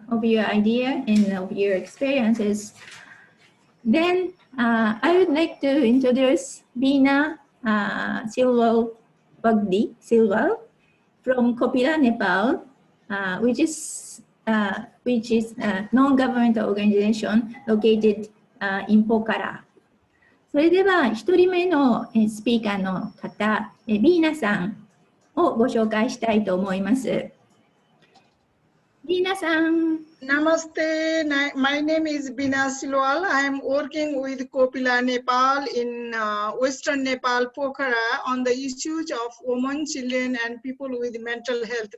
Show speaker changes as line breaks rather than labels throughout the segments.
of your idea and of your experiences. Then I would like to introduce Bina Silwal from KOPILA-Nepal, which is a non-government organization located in Pokhara. それでは1人目のスピーカーの方、ビーナさんをご紹介したいと思います。ビーナさん。
Namaste. My name is Bina Silwal. I am working with KOPILA-Nepal in Western Nepal, Pokhara, on the issues of women, children, and people with mental health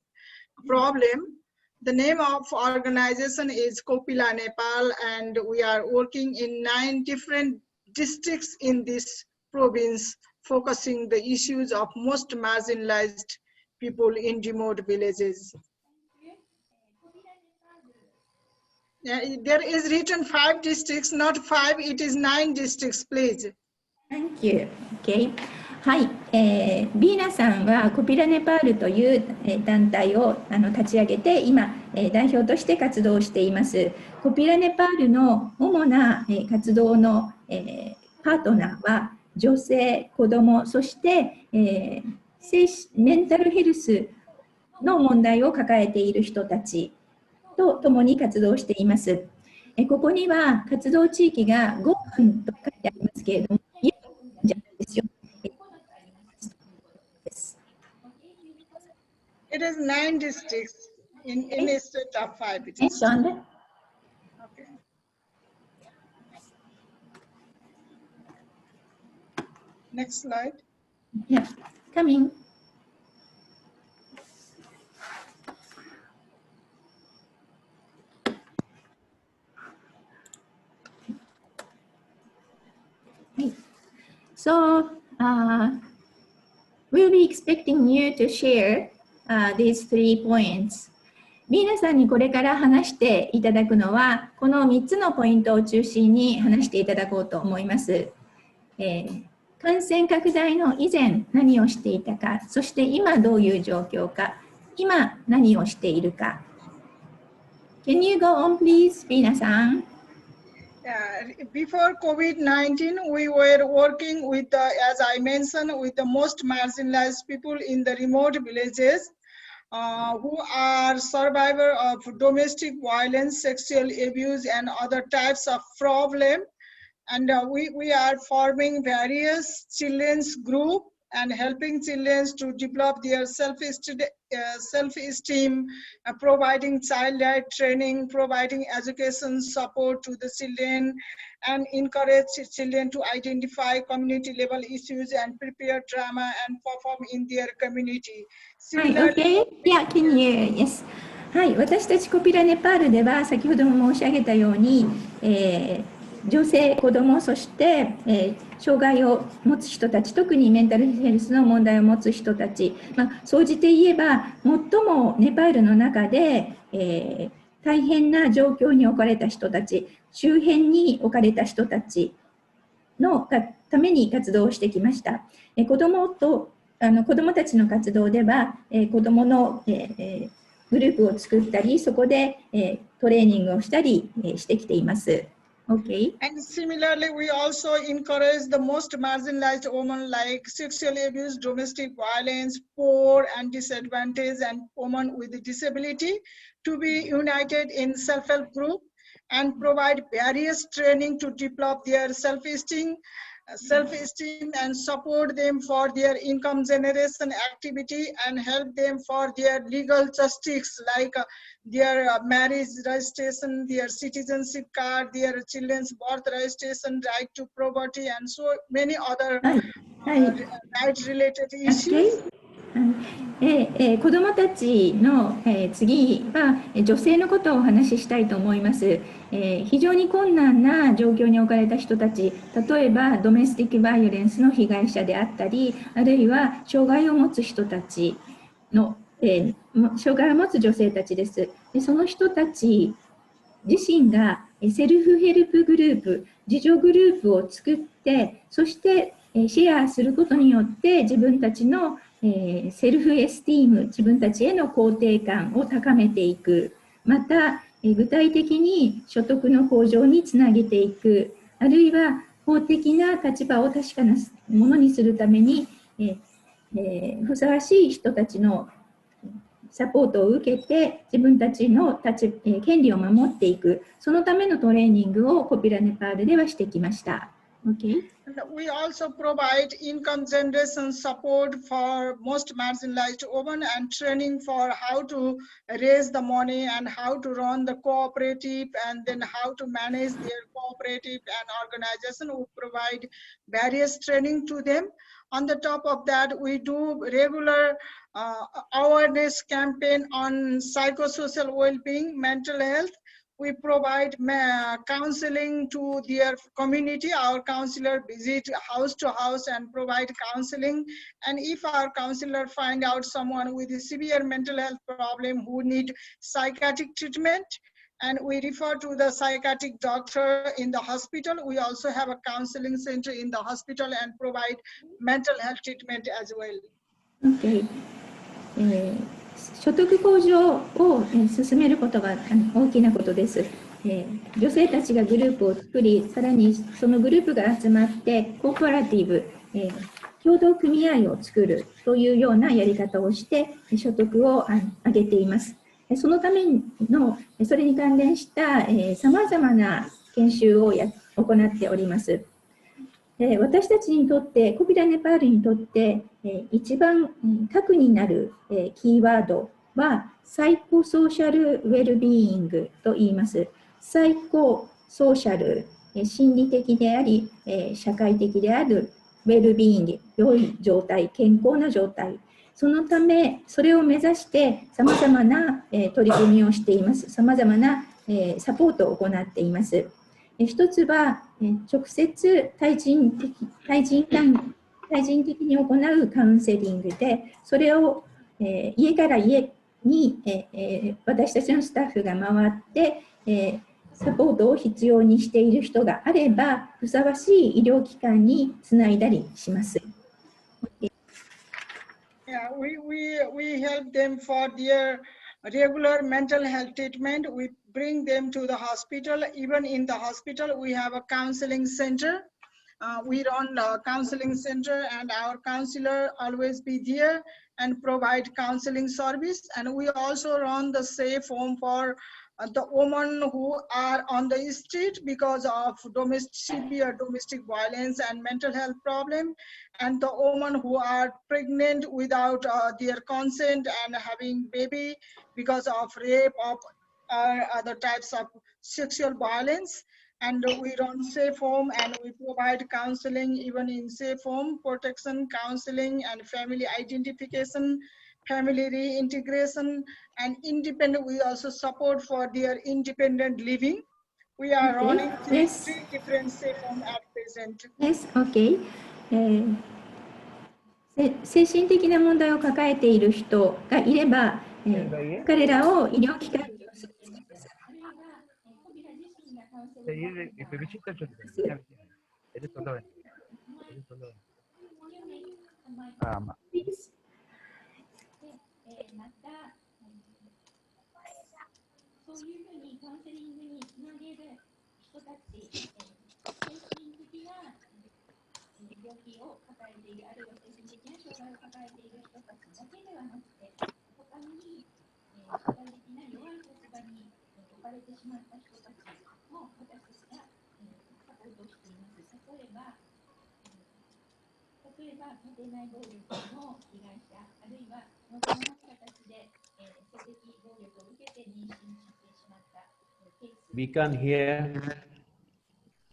problem. The name of organization is KOPILA-Nepal, and we are working in 9 different districts in this province, focusing the issues of most marginalized people in remote villages. There is written 5 districts, not 5, it is 9 districts, please.
Thank you. Okay. はい、ビーナさんはコピラネパールという、団体を立ち上げて今、代表として活動しています。コピラネパールの主な、活動の、パートナーは女性、子ども、そして、メンタルヘルスの問題を抱えている人たちと共に活動しています。ここには活動地域が5分と書いてありますけれども、いや、じゃないですよ。
It is 9 districts in a state of 5.
Okay.
Next slide.
Yeah, coming. So we'll be expecting you to share these 3 points. ビーナさんにこれから話していただくのは、この3つのポイントを中心に話していただこうと思います。感染拡大の以前何をしていたか、そして今どういう状況か、今何をしているか。Can you go on, please, ビーナさん。
Before COVID-19, we were working with, as I mentioned, with the most marginalized people in the remote villages who are survivors of domestic violence, sexual abuse, and other types of problem. And we are forming various children's group and helping children to develop their self-esteem, providing child right training, providing education support to the children, and encourage children to identify community level issues and prepare drama and perform in their community.
Okay. Yeah, can you? Yes. はい、私たちコピラネパールでは先ほども申し上げたように、女性、子ども、そして、障害を持つ人たち、特にメンタルヘルスの問題を持つ人たち、総じて言えば、最もネパールの中で、大変な状況に置かれた人たち、周辺に置かれた人たちのために活動をしてきました。子どもたちの活動では、子どもの、グループを作ったり、そこで、トレーニングをしたり、してきています。Okay.
And similarly, we also encourage the most marginalized women like sexual abuse, domestic violence, poor and disadvantaged, and women with disability to be united in self-help group and provide various training to develop their self-esteem and support them for their income generation activity and help them for their legal justice like their marriage registration, their citizenship card, their children's birth registration, right to property, and so many other rights related issues.
子どもたちの、次は女性のことをお話ししたいと思います。非常に困難な状況に置かれた人たち、例えばドメスティックバイオレンスの被害者であったり、あるいは障害を持つ人たちの、障害を持つ女性たちです。でその人たち自身がセルフヘルプグループ、自助グループを作って、そしてシェアすることによって自分たちのセルフエスティーム、自分たちへの肯定感を高めていく。また具体的に所得の向上につなげていく、あるいは法的な立場を確かなものにするために、ふさわしい人たちのサポートを受けて自分たちの権利を守っていく、そのためのトレーニングをコピラネパールではしてきました。Okay.
We also provide income generation support for most marginalized women and training for how to raise the money and how to run the cooperative and then how to manage their cooperative and organization. We provide various training to them. On the top of that, we do regular awareness campaign on psychosocial well-being, mental health. We provide counseling to their community. Our counselor visit house to house and provide counseling. And if our counselor find out someone with a severe mental health problem who need psychiatric treatment, and we refer to the psychiatric doctor in the hospital, we also have a counseling center in the hospital and provide mental health treatment as well.
Okay. 所得向上を進めることが大きなことです。女性たちがグループを作り、さらにそのグループが集まってコーポラティブ、共同組合を作るというようなやり方をして所得を上げています。そのためのそれに関連したさまざまな研修を行っております。私たちにとって、コピラネパールにとって、一番核になるキーワードは、サイコソーシャルウェルビーイングと言います。サイコソーシャル、心理的であり、社会的であるウェルビーイング、良い状態、健康な状態。そのため、それを目指して、さまざまな取り組みをしています。さまざまなサポートを行っています。一つは、直接対人的に行うカウンセリングで、それを、家から家に、私たちのスタッフが回って、サポートを必要にしている人があれば、ふさわしい医療機関につないだりします。
Yeah, we help them for their regular mental health treatment. We bring them to the hospital. Even in the hospital, we have a counseling center. We run a counseling center, and our counselor always be there and provide counseling service. And we also run the safe home for the women who are on the street because of severe domestic violence and mental health problem, and the women who are pregnant without their consent and having baby because of rape or other types of sexual violence. And we run safe home and we provide counseling even in safe home, protection, counseling, and family identification, family reintegration, and independent. We also support for their independent living. We are running three different safe home at present.
Yes, okay. 精神的な問題を抱えている人がいれば、彼らを医療機関に寄せています。そういうふうにカウンセリングにつなげる人たち、精神的な病気を抱えている、あるいは精神的な障害を抱えている人たちだけではなくて、他に社会的な弱い立場に置かれてしまった人たちも私たちがサポートしています。例えば家庭内暴力の被害者、あるいは望まない形で性的暴力を受けて妊娠してしまったケース。
We can hear.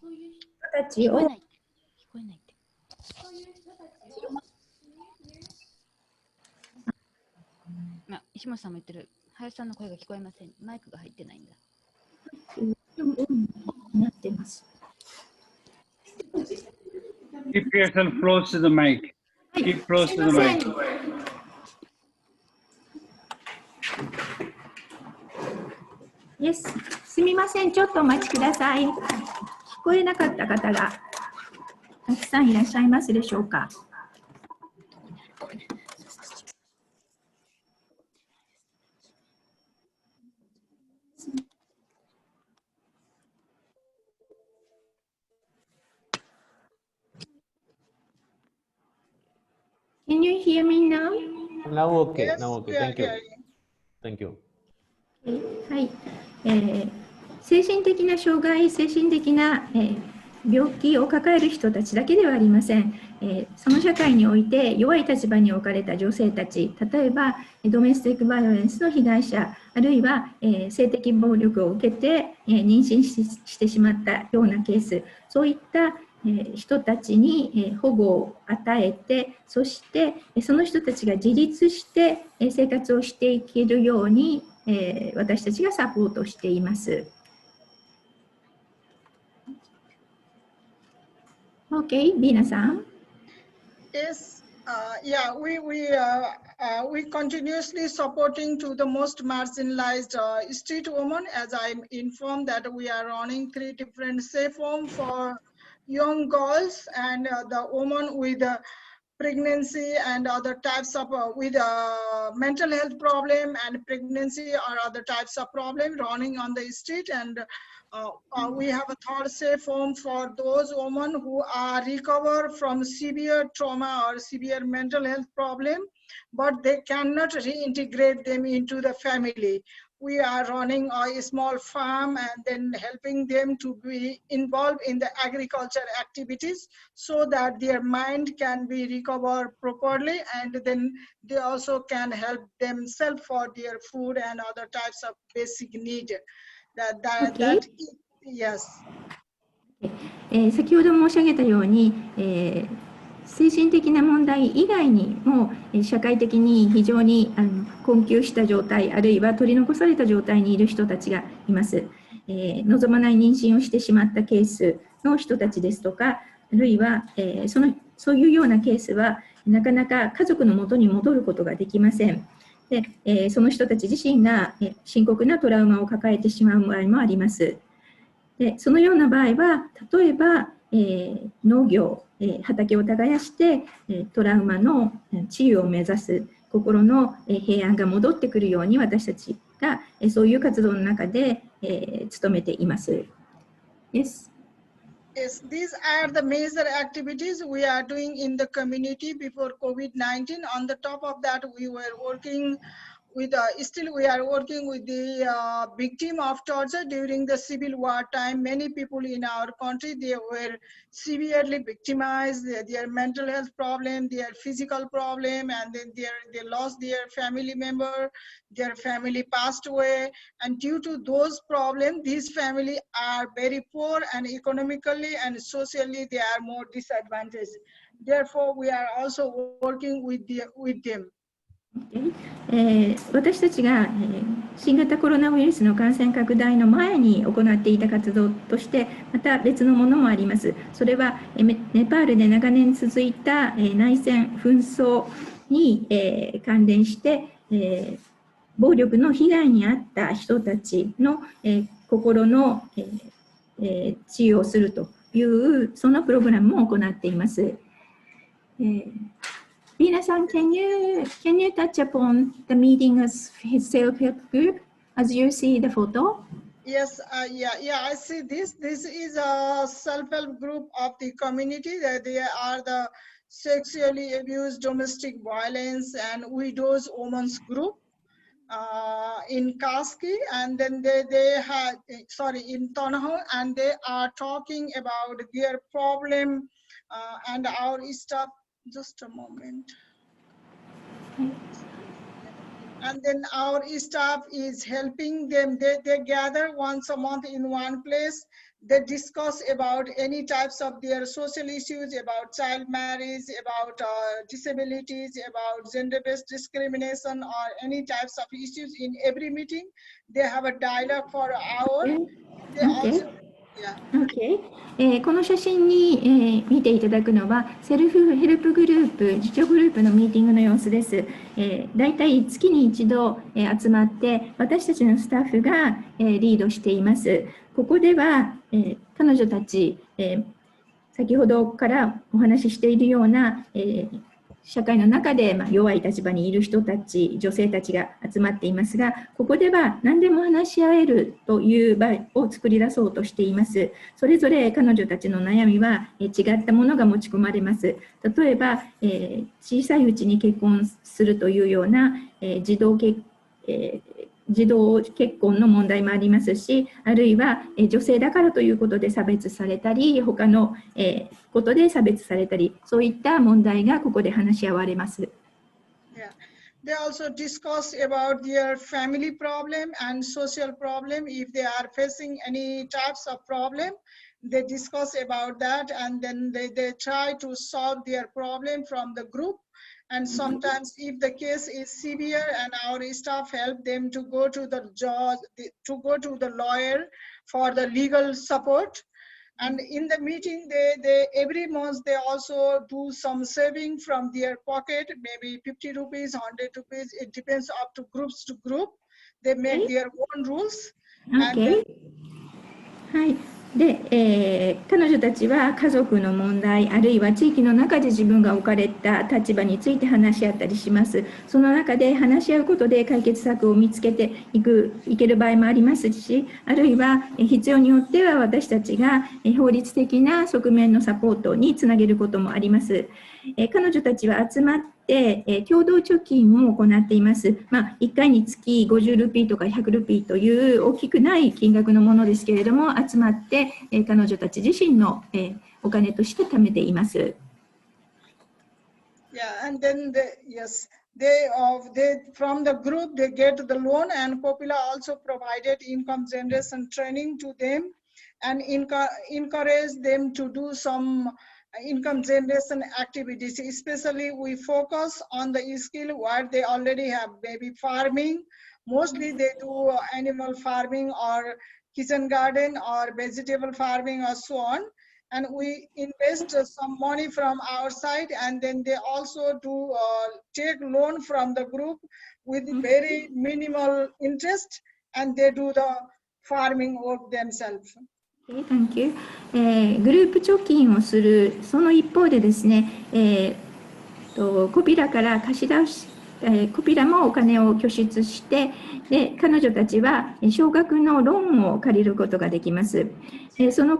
そういう人たちを聞こえないって。そういう人たちを
石本さんも言ってる。林さんの声が聞こえません。マイクが入ってないんだ。
なってます。
Keep yourself close to the mic. Keep close to the mic.
すみません、ちょっとお待ちください。聞こえなかった方がたくさんいらっしゃいますでしょうか。
Now okay.
Yes,
Now okay.
we are
Thank you.
hearing.
Thank you.
はい、精神的な障害、精神的な、病気を抱える人たちだけではありません。その社会において弱い立場に置かれた女性たち、例えばドメスティックバイオレンスの被害者、あるいは、性的暴力を受けて、妊娠してしまったようなケース、そういった人たちに保護を与えて、そしてその人たちが自立して生活をしていけるように私たちがサポートしています。OK、ビーナさん。
Yes, yeah, we continuously supporting to the most marginalized street women. As I'm informed that we are running 3 different safe homes for young girls and the women with pregnancy and other types of with mental health problem and pregnancy or other types of problem running on the street. And we have a third safe home for those women who are recovered from severe trauma or severe mental health problem, but they cannot reintegrate them into the family. We are running a small farm and then helping them to be involved in the agriculture activities so that their mind can be recovered properly, and then they also can help themselves for their food and other types of basic need. Yes.
先ほど申し上げたように、精神的な問題以外にも社会的に非常に困窮した状態、あるいは取り残された状態にいる人たちがいます。望まない妊娠をしてしまったケースの人たちですとか、あるいはそういうようなケースはなかなか家族の元に戻ることができません。でその人たち自身が深刻なトラウマを抱えてしまう場合もあります。でそのような場合は、例えば農業、畑を耕してトラウマの治癒を目指す、心の平安が戻ってくるように私たちがそういう活動の中で努めています。Yes.
Yes, these are the major activities we are doing in the community before COVID-19. On the top of that, we were working with still we are working with the victim of torture during the civil war time. Many people in our country, they were severely victimized, their mental health problem, their physical problem, and then they lost their family member, their family passed away, and due to those problems, these families are very poor, and economically and socially they are more disadvantaged. Therefore, we are also working with them.
私たちが新型コロナウイルスの感染拡大の前に行っていた活動としてまた別のものもあります。それはネパールで長年続いた内戦紛争に関連して暴力の被害に遭った人たちの心の治癒をするというそのプログラムも行っています。Bina-san, can you touch upon the meeting as his self-help group as you see the photo?
Yes, yeah, I see this. This is a self-help group of the community. That they are the sexually abused, domestic violence, and widows women's group in Kaski, and then they had in Tonaho, and they are talking about their problem and our stuff. Just a moment. And then our staff is helping them. They gather once a month in one place. They discuss about any types of their social issues, about child marriage, about disabilities, about gender-based discrimination, or any types of issues. In every meeting, they have a dialogue for an hour. They also,
Okay. この写真に見ていただくのはセルフヘルプグループ、自助グループのミーティングの様子です。だいたい月に一度集まって私たちのスタッフがリードしています。ここでは彼女たち先ほどからお話ししているような社会の中で弱い立場にいる人たち、女性たちが集まっていますが、ここでは何でも話し合えるという場を作り出そうとしています。それぞれ彼女たちの悩みは違ったものが持ち込まれます。例えば、小さいうちに結婚するというような児童結婚の問題もありますし、あるいは女性だからということで差別されたり、他のことで差別されたり、そういった問題がここで話し合われます。
Yeah. They also discuss about their family problem and social problem. If they are facing any types of problem, they discuss about that, and then they try to solve their problem from the group. And sometimes if the case is severe, and our staff help them to go to the judge, to go to the lawyer for the legal support. And in the meeting, they every month they also do some saving from their pocket, maybe 50 rupees, 100 rupees. It depends up to group. They make their own rules.
Okay. はい。で、彼女たちは家族の問題、あるいは地域の中で自分が置かれた立場について話し合ったりします。その中で話し合うことで解決策を見つけていける場合もありますし、あるいは必要によっては私たちが法律的な側面のサポートにつなげることもあります。彼女たちは集まって共同貯金を行っています。1回につき50ルピーとか100ルピーという大きくない金額のものですけれども、集まって彼女たち自身のお金として貯めています。
Yeah, and then they from the group they get the loan, and KOPILA also provided income generation training to them and encourage them to do some income generation activities. Especially we focus on the skill where they already have, maybe farming. Mostly they do animal farming or kitchen garden or vegetable farming or so on. And we invest some money from our side, and then they also do take loan from the group with very minimal interest, and they do the farming work themselves.
Thank you. グループ貯金をする、その一方でですね、KOPILAから貸し出し、KOPILAもお金を拠出して、で彼女たちは少額のローンを借りることができます。そのお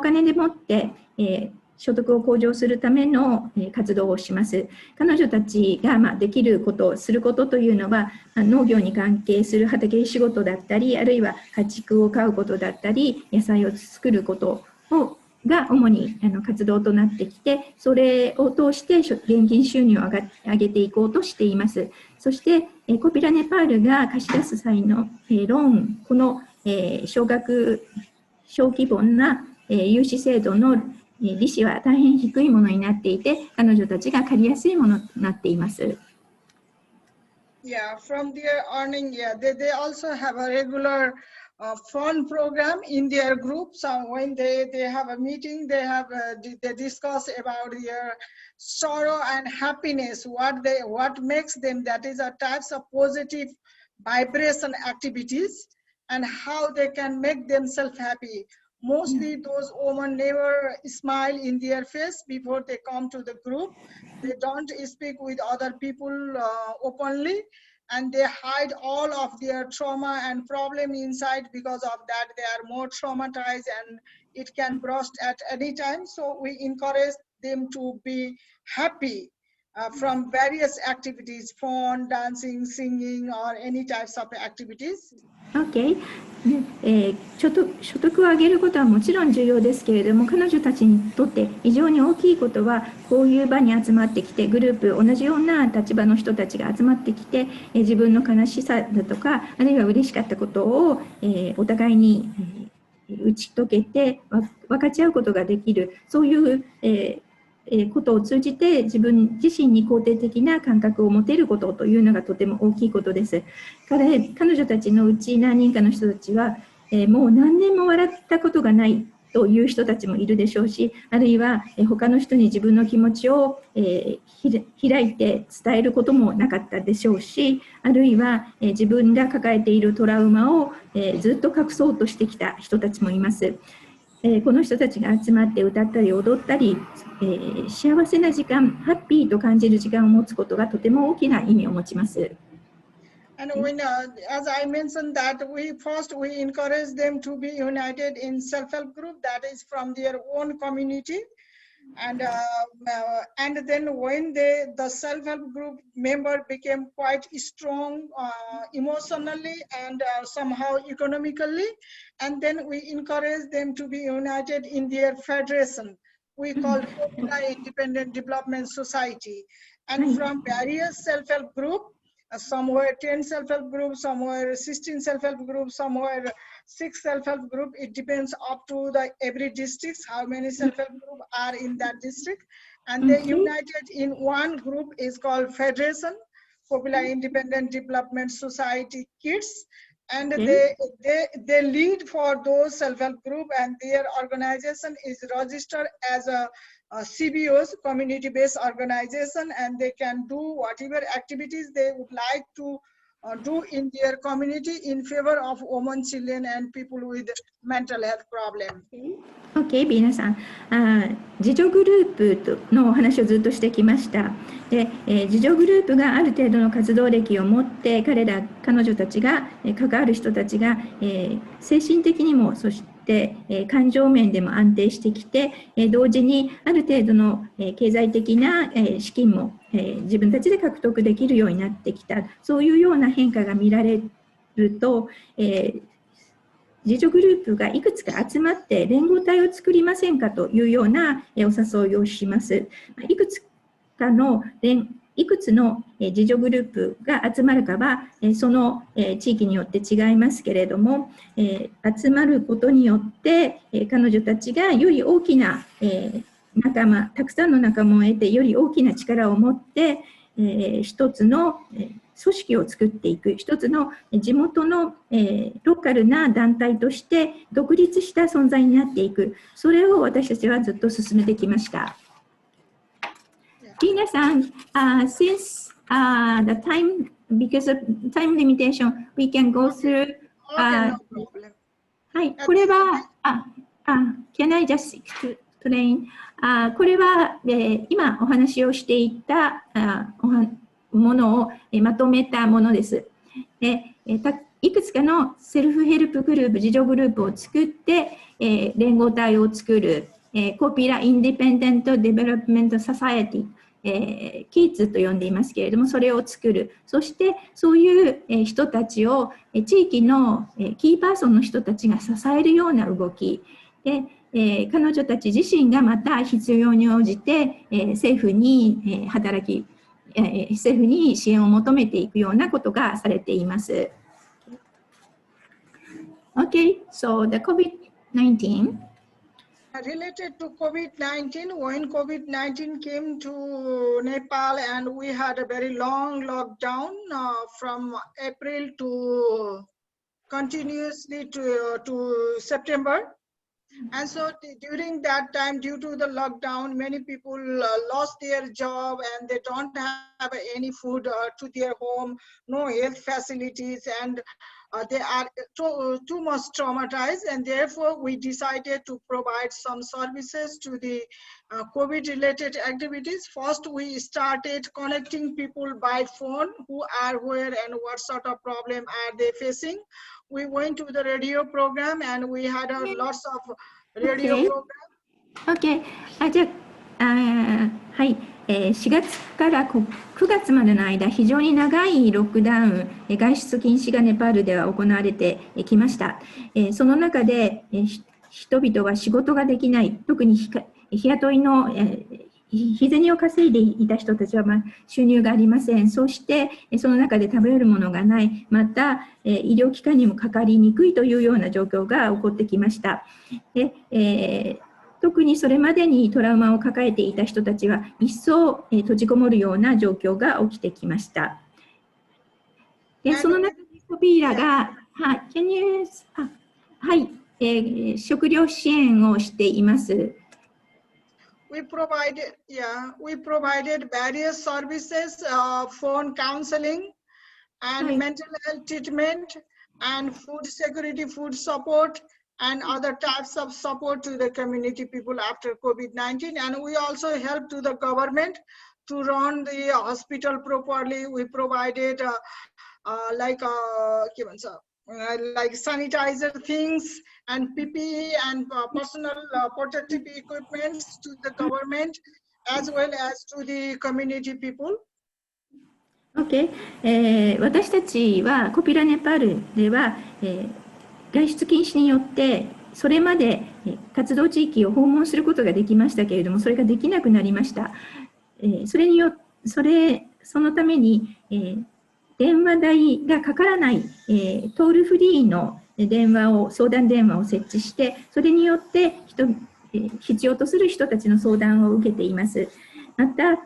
金でもって、所得を向上するための活動をします。彼女たちができること、することというのは、農業に関係する畑仕事だったり、あるいは家畜を飼うことだったり、野菜を作ることが主に活動となってきて、それを通して現金収入を上げていこうとしています。そして、KOPILAネパールが貸し出す際のローン、この小規模な融資制度の利子は大変低いものになっていて、彼女たちが借りやすいものとなっています。
Yeah, from their earning, yeah, they also have a regular fund program in their group. So when they have a meeting, they discuss about their sorrow and happiness, what makes them, that is a types of positive vibration activities, and how they can make themselves happy. Mostly those women never smile in their face before they come to the group. They don't speak with other people openly, and they hide all of their trauma and problem inside. Because of that, they are more traumatized, and it can burst at any time. So we encourage them to be happy from various activities, fun, dancing, singing, or any types of activities.
Okay. 所得を上げることはもちろん重要ですけれども、彼女たちにとって非常に大きいことは、こういう場に集まってきて、グループ、同じような立場の人たちが集まってきて、自分の悲しさだとか、あるいは嬉しかったことをお互いに打ち解けて分かち合うことができる、そういうことを通じて自分自身に肯定的な感覚を持てることというのがとても大きいことです。彼女たちのうち何人かの人たちは、もう何年も笑ったことがないという人たちもいるでしょうし、あるいは他の人に自分の気持ちを開いて伝えることもなかったでしょうし、あるいは自分が抱えているトラウマをずっと隠そうとしてきた人たちもいます。この人たちが集まって歌ったり踊ったり、幸せな時間、ハッピーと感じる時間を持つことがとても大きな意味を持ちます。
And when, as I mentioned that we encourage them to be united in self-help group that is from their own community. And then when the self-help group member became quite strong emotionally and somehow economically, and then we encourage them to be united in their federation. We call KOPILA Independent Development Society. And from various self-help group, somewhere 10 self-help groups, somewhere 16 self-help groups, somewhere 6 self-help group. It depends up to every district, how many self-help group are in that district. And they united in one group is called Federation, KOPILA Independent Development Society Kids. And they lead for those self-help group, and their organization is registered as a CBOs, community-based organization, and they can do whatever activities they would like to do in their community in favor of women, children, and people with mental health problems.
OK、皆さん、自助グループのお話をずっとしてきました。で、自助グループがある程度の活動歴を持って、彼女たちが、関わる人たちが、精神的にも、そして、感情面でも安定してきて、同時にある程度の、経済的な、資金も、自分たちで獲得できるようになってきた、そういうような変化が見られると、自助グループがいくつか集まって連合体を作りませんかというようなお誘いをします。いくつの自助グループが集まるかはその地域によって違いますけれども、集まることによって彼女たちがより大きな仲間、たくさんの仲間を得てより大きな力を持って一つの組織を作っていく、一つの地元のローカルな団体として独立した存在になっていく、それを私たちはずっと進めてきました。皆さん、since because of time limitation, we can go through はい、これはcan I just explain? これは今お話をしていたものをまとめたものです。いくつかのセルフヘルプグループ、自助グループを作って、連合体を作る、KOPILA Independent Development Society、キッズと呼んでいますけれども、それを作る。そして、そういう人たちを地域のキーパーソンの人たちが支えるような動き。で彼女たち自身がまた必要に応じて、政府に政府に支援を求めていくようなことがされています。Okay, so the COVID-19.
Related to COVID-19, when COVID-19 came to Nepal and we had a very long lockdown from April to continuously to September. And so during that time, due to the lockdown, many people lost their job and they don't have any food to their home, no health facilities, and they are too much traumatized. And therefore, we decided to provide some services to the COVID-related activities. First, we started connecting people by phone who are where and what sort of problem are they facing. We went to the radio program and we had lots of radio program.
Okay. じゃあ、はい、4月から9月までの間、非常に長いロックダウン、外出禁止がネパールでは行われてきました。その中で、人々は仕事ができない、特に日雇いの日銭を稼いでいた人たちは、収入がありません。そして、その中で食べれるものがない、また、医療機関にもかかりにくいというような状況が起こってきました。で特にそれまでにトラウマを抱えていた人たちは、一層閉じこもるような状況が起きてきました。でその中でKOPILAが、はい、食料支援をしています。
We provided various services, phone counseling and mental health treatment and food security, food support and other types of support to the community people after COVID-19. And we also help to the government to run the hospital properly. We provided like sanitizer things and PPE and personal protective equipments to the government as well as to the community people.
OK、私たちはコピラネパールでは、外出禁止によってそれまで活動地域を訪問することができましたけれども、それができなくなりました。そのために、電話代がかからない、トールフリーの相談電話を設置して、それによって必要とする人たちの相談を受けています。また、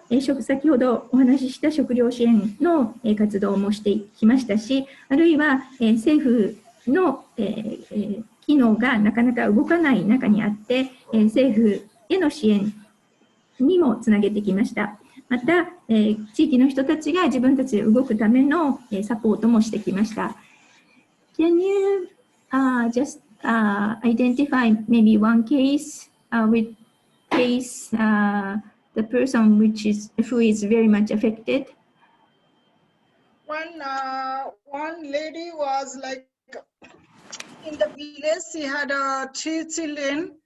先ほどお話しした食料支援の活動もしてきましたし、あるいは政府の機能がなかなか動かない中にあって、政府への支援にもつなげてきました。また、地域の人たちが自分たちで動くためのサポートもしてきました。Can you just identify maybe one case with the person who is very much affected?
One lady was like in the village. She had 3 children.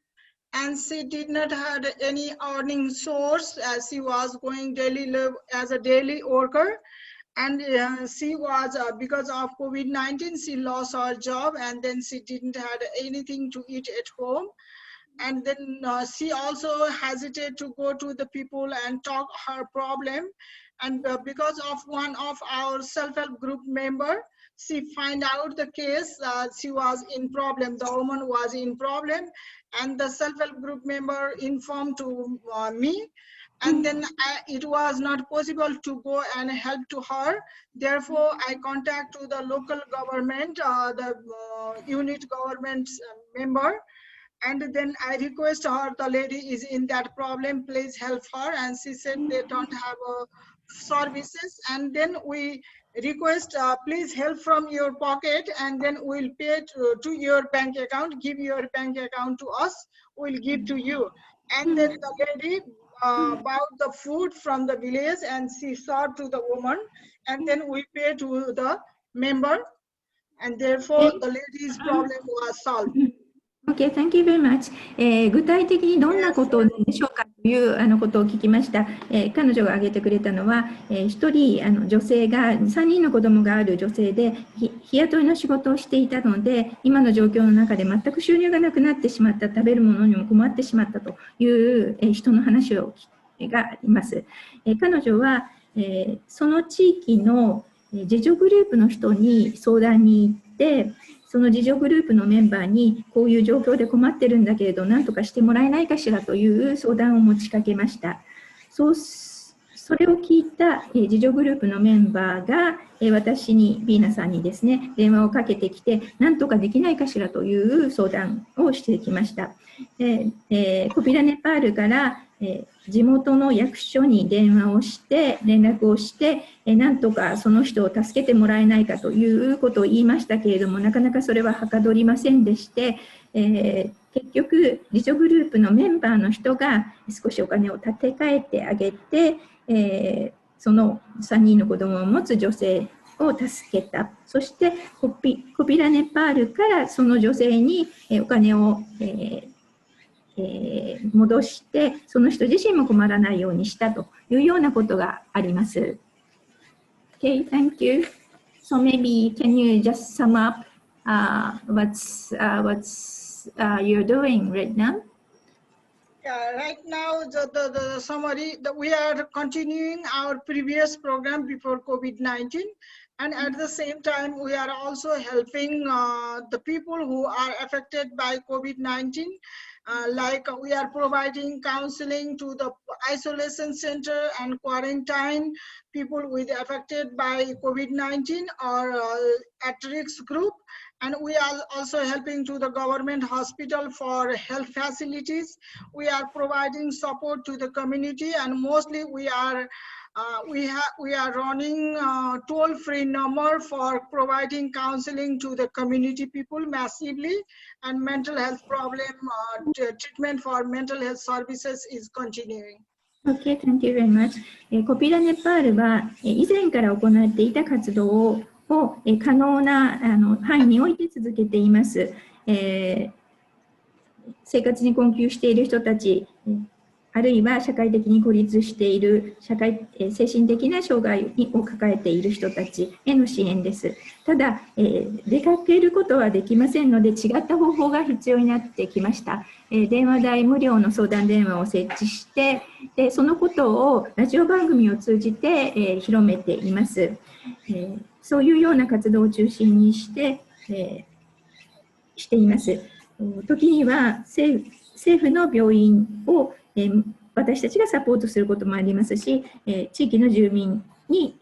And she did not have any earning source as she was going daily live as a daily worker. And she was, because of COVID-19, she lost her job and then she didn't have anything to eat at home. And then she also hesitated to go to the people and talk her problem. And because of one of our self-help group member, she find out the case, she was in problem, the woman was in problem, and the self-help group member informed to me, and then it was not possible to go and help to her. Therefore, I contact to the local government, the unit government member, and then I request her, the lady is in that problem, please help her, and she said they don't have services, and then we request please help from your pocket, and then we'll pay to your bank account, give your bank account to us, we'll give to you. And then the lady bought the food from the village and she served to the woman, and then we pay to the member, and therefore the lady's problem was solved.
Okay, thank you very much. 具体的にどんなことでしょうかということを聞きました。彼女が挙げてくれたのは、1人女性が3人の子供がある女性で日雇いの仕事をしていたので、今の状況の中で全く収入がなくなってしまった、食べるものにも困ってしまったという人の話があります。彼女はその地域の自助グループの人に相談に行って、その自助グループのメンバーにこういう状況で困ってるんだけれど何とかしてもらえないかしらという相談を持ちかけました。それを聞いた自助グループのメンバーが私にビーナさんにですね電話をかけてきて何とかできないかしらという相談をしてきました。コピラネパールから地元の役所に電話をして連絡をしてなんとかその人を助けてもらえないかということを言いましたけれども、なかなかそれははかどりませんでして、結局自助グループのメンバーの人が少しお金を立て替えてあげて、その3人の子供を持つ女性を助けた。そしてコピラネパールからその女性にお金を戻して、その人自身も困らないようにしたというようなことがあります。Okay, thank you. So maybe can you just sum up what's you're doing right now?
Yeah, right now the summary that we are continuing our previous program before COVID-19, and at the same time we are also helping the people who are affected by COVID-19. Like we are providing counseling to the isolation center and quarantine people affected by COVID-19 or at-risk group. And we are also helping to the government hospital for health facilities. We are providing support to the community, and mostly we are We are running a toll-free number for providing counseling to the community people massively, and mental health problem treatment for mental health services is continuing.
Okay, thank you very much. コピラネパールは以前から行っていた活動を可能な範囲において続けています。生活に困窮している人たち、あるいは社会的に孤立している精神的な障害を抱えている人たちへの支援です。ただ、出かけることはできませんので、違った方法が必要になってきました。電話代無料の相談電話を設置して、そのことをラジオ番組を通じて、広めています。そういうような活動を中心にしています。時には政府の病院を私たちがサポートすることもありますし、地域の住民に